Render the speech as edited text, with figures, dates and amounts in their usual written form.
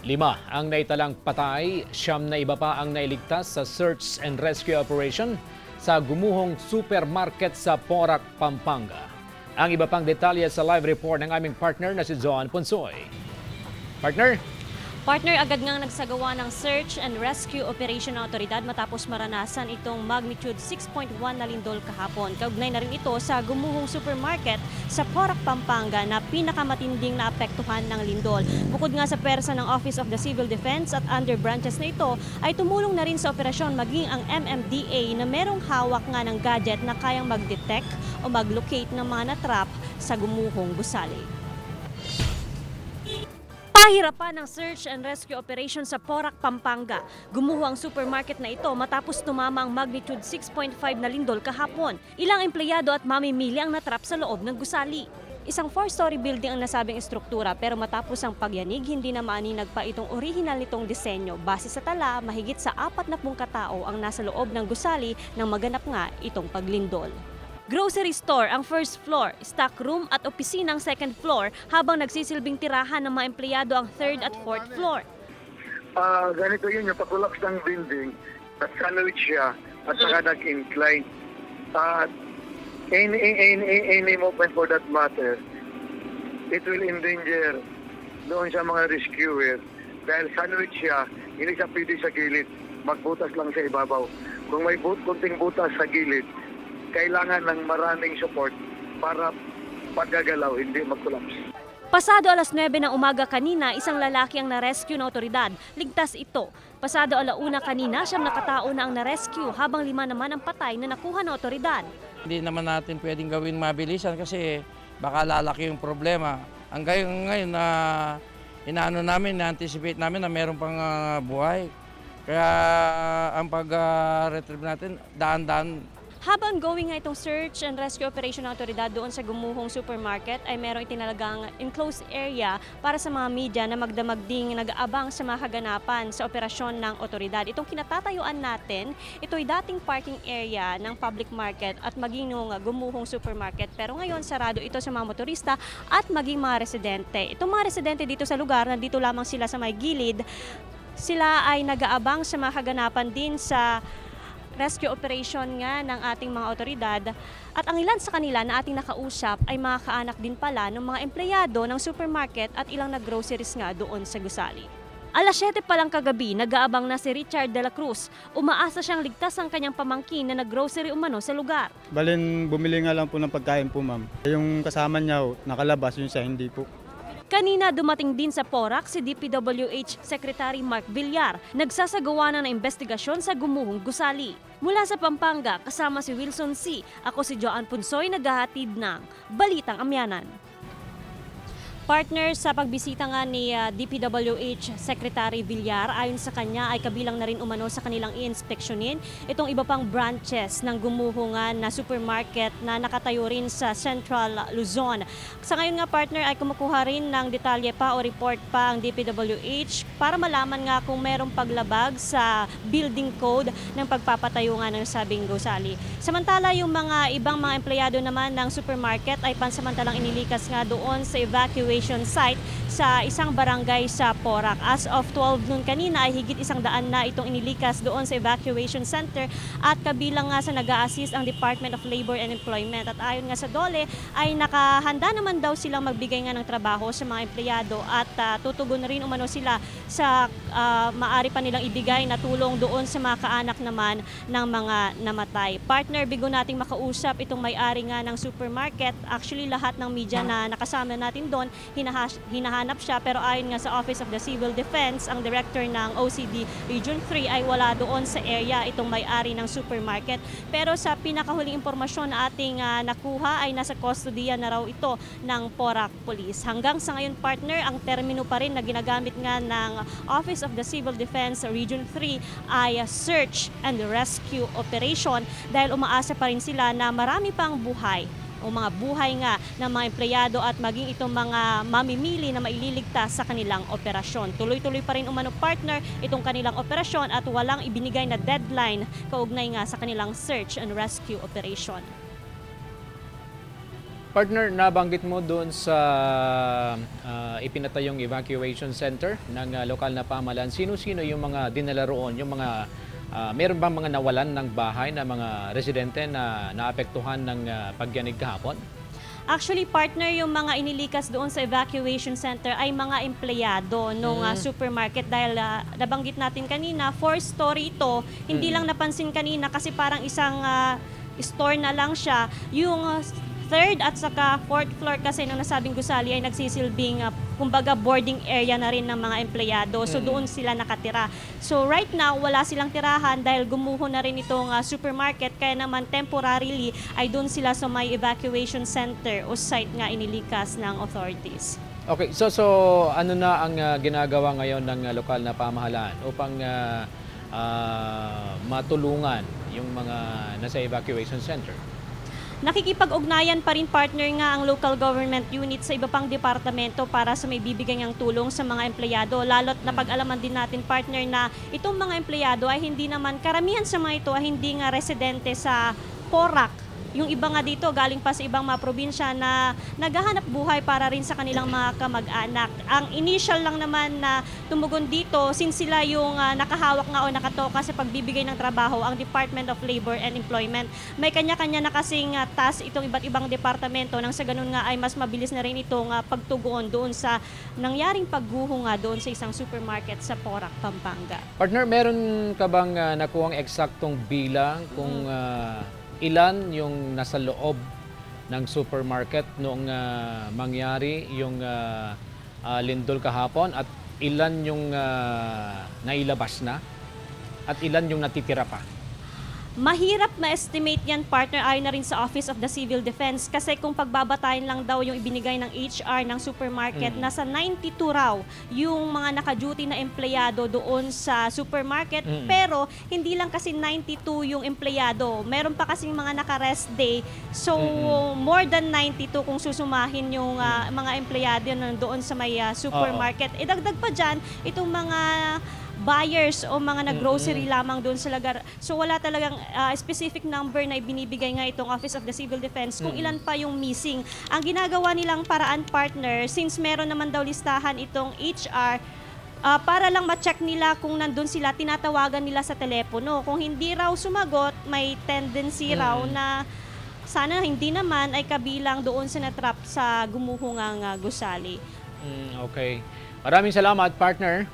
5 ang naitalang patay, 9 na iba pa ang nailigtas sa search and rescue operation sa gumuhong supermarket sa Porac, Pampanga. Ang iba pang detalye sa live report ng aming partner na si Joan Ponsoy. Partner, agad ngang nagsagawa ng search and rescue operation ng otoridad matapos maranasan itong magnitude 6.1 na lindol kahapon. Kaugnay na rin ito sa gumuhong supermarket sa Porac, Pampanga na pinakamatinding naapektuhan ng lindol. Bukod nga sa pwersa ng Office of the Civil Defense at under branches na ito, ay tumulong na rin sa operasyon maging ang MMDA na merong hawak nga ng gadget na kayang mag-detect o mag-locate ng mga natrap sa gumuhong gusali. Pahirapan ng search and rescue operation sa Porac, Pampanga. Gumuho ang supermarket na ito matapos tumama ang magnitude 6.5 na lindol kahapon. Ilang empleyado at mamimili ang natrap sa loob ng gusali. Isang 4-story building ang nasabing estruktura pero matapos ang pagyanig, hindi na maaninag pa itong orihinal nitong disenyo. Base sa tala, mahigit sa 40 katao ang nasa loob ng gusali nang maganap nga itong paglindol. Grocery store ang first floor, stock room at opisina ang second floor habang nagsisilbing tirahan ng mga empleyado ang third at fourth floor. Ganito yun, yung pakulaps ng building at sandwich siya at saka nag-incline. Any movement for that matter, it will endanger doon sa mga rescuer dahil sandwich siya, hindi siya pwede sa gilid, magbutas lang sa ibabaw. Kung may kunting butas sa gilid, kailangan ng maraming support para paggagalaw, hindi mag-collapse. Pasado alas 9 ng umaga kanina, isang lalaki ang na-rescue ng otoridad. Ligtas ito. Pasado alauna kanina, 9 na katao na ang na-rescue habang 5 naman ang patay na nakuha ng otoridad. Hindi naman natin pwedeng gawin mabilisan kasi baka lalaki yung problema. Hanggang ngayon na inaano namin, na-anticipate namin na meron pang buhay. Kaya ang pag-retrieve natin, daan-daan. Habang going nga itong search and rescue operation ng otoridad doon sa gumuhong supermarket ay merong itinalagang enclosed area para sa mga media na magdamag ding nag-aabang sa mga kaganapan sa operasyon ng otoridad. Itong kinatatayuan natin, ito'y dating parking area ng public market at maging nung gumuhong supermarket. Pero ngayon sarado ito sa mga motorista at maging mga residente. Itong mga residente dito sa lugar, nandito lamang sila sa may gilid, sila ay nag-aabang sa mga kaganapan din sa rescue operation nga ng ating mga otoridad at ang ilan sa kanila na ating nakausap ay mga kaanak din pala ng mga empleyado ng supermarket at ilang nag-groceries nga doon sa gusali. Alas 7 pa lang kagabi, nag-aabang na si Richard de la Cruz. Umaasa siyang ligtas ang kanyang pamangkin na nag-grocery umano sa lugar. Balin, bumili nga lang po ng pagkain po, ma'am. Yung kasama niya, nakalabas, yun siya hindi po. Kanina dumating din sa Porac si DPWH Secretary Mark Villar. Nagsasagawa na ng investigasyon sa gumuhong gusali. Mula sa Pampanga, kasama si Wilson C. Ako si Joan Ponsoy, naghahatid ng Balitang Amyanan. Partner, sa pagbisita nga ni DPWH Secretary Villar, ayon sa kanya ay kabilang na rin umano sa kanilang i-inspeksyonin itong iba pang branches ng gumuhungan na supermarket na nakatayo rin sa Central Luzon. Sa ngayon nga partner ay kumukuha rin ng detalye pa o report pa ang DPWH para malaman nga kung merong paglabag sa building code ng pagpapatayo nga ng sabing gusali. Samantala yung mga ibang mga empleyado naman ng supermarket ay pansamantalang inilikas nga doon sa evacuation site sa isang barangay sa Porac. As of 12 noon kanina ay higit 100 na itong inilikas doon sa evacuation center at kabilang nga sa nag-a-assist ang Department of Labor and Employment. At ayon nga sa DOLE ay nakahanda naman daw silang magbigay nga ng trabaho sa mga empleyado at tutugon na rin umano sila sa maari pa nilang ibigay na tulong doon sa mga kaanak naman ng mga namatay. Partner, bigo nating makausap itong may-ari nga ng supermarket. Actually lahat ng media na nakasama natin doon hinahanap siya pero ayon nga sa Office of the Civil Defense, ang director ng OCD Region 3 ay wala doon sa area itong may-ari ng supermarket. Pero sa pinakahuling impormasyon na ating nakuha ay nasa kustodiya na raw ito ng Porac Police. Hanggang sa ngayon partner, ang termino pa rin na ginagamit nga ng Office of the Civil Defense Region 3 ay search and rescue operation dahil umaasa pa rin sila na marami pang buhay o mga buhay nga ng mga empleyado at maging itong mga mamimili na maililigtas sa kanilang operasyon. Tuloy-tuloy pa rin umano partner itong kanilang operasyon at walang ibinigay na deadline kaugnay nga sa kanilang search and rescue operation. Partner, nabanggit mo doon sa ipinatayong evacuation center ng lokal na pamahalaan. Sino-sino yung mga dinala roon? Yung mga, meron bang mga nawalan ng bahay na mga residente na naapektuhan ng pagyanig kahapon? Actually, partner, yung mga inilikas doon sa evacuation center ay mga empleyado ng supermarket dahil nabanggit natin kanina, 4-story ito. Hindi lang napansin kanina kasi parang isang store na lang siya. Yung third at saka fourth floor kasi ng nasabing gusali ay nagsisilbing kumbaga boarding area na rin ng mga empleyado. So doon sila nakatira. So right now, wala silang tirahan dahil gumuho na rin itong supermarket. Kaya naman temporarily ay doon sila sa may evacuation center o site nga inilikas ng authorities. Okay, so ano na ang ginagawa ngayon ng lokal na pamahalaan upang matulungan yung mga nasa evacuation center? Nakikipag-ugnayan pa rin, partner, nga ang local government unit sa iba pang departamento para sa may bibigay ng tulong sa mga empleyado. Lalo't napag-alaman din natin, partner, na itong mga empleyado ay hindi naman, karamihan sa mga ito ay hindi nga residente sa Porac. Yung iba nga dito galing pa sa ibang mga probinsya na naghahanap buhay para rin sa kanilang mga kamag-anak. Ang initial lang naman na tumugon dito, since sila yung nakahawak nga o nakatoka sa pagbibigay ng trabaho, ang Department of Labor and Employment. May kanya-kanya na kasing task itong iba't ibang departamento nang sa ganun nga ay mas mabilis na rin itong pagtugon doon sa nangyaring pagguho nga doon sa isang supermarket sa Porac, Pampanga. Partner, meron ka bang nakuhang eksaktong bilang kung ilan yung nasa loob ng supermarket noong mangyari yung lindol kahapon at ilan yung nailabas na at ilan yung natitira pa? Mahirap na estimate yan, partner, ayon na rin sa Office of the Civil Defense kasi kung pagbabatayin lang daw yung ibinigay ng HR ng supermarket, nasa 92 raw yung mga naka-duty na empleyado doon sa supermarket, pero hindi lang kasi 92 yung empleyado. Meron pa kasing mga naka-rest day, so more than 92 kung susumahin yung mga empleyado na doon sa may supermarket. Idagdag pa dyan, itong mga buyers o mga nag-grocery lamang doon sa lugar. So wala talagang specific number na ibinibigay nga itong Office of the Civil Defense kung ilan pa yung missing. Ang ginagawa nilang paraan, partner, since meron naman daw listahan itong HR, para lang ma-check nila kung nandun sila, tinatawagan nila sa telepono. Kung hindi raw sumagot, may tendency raw na sana hindi naman ay kabilang doon sa natrap sa gumuhungang gusali. Okay. Maraming salamat, partner.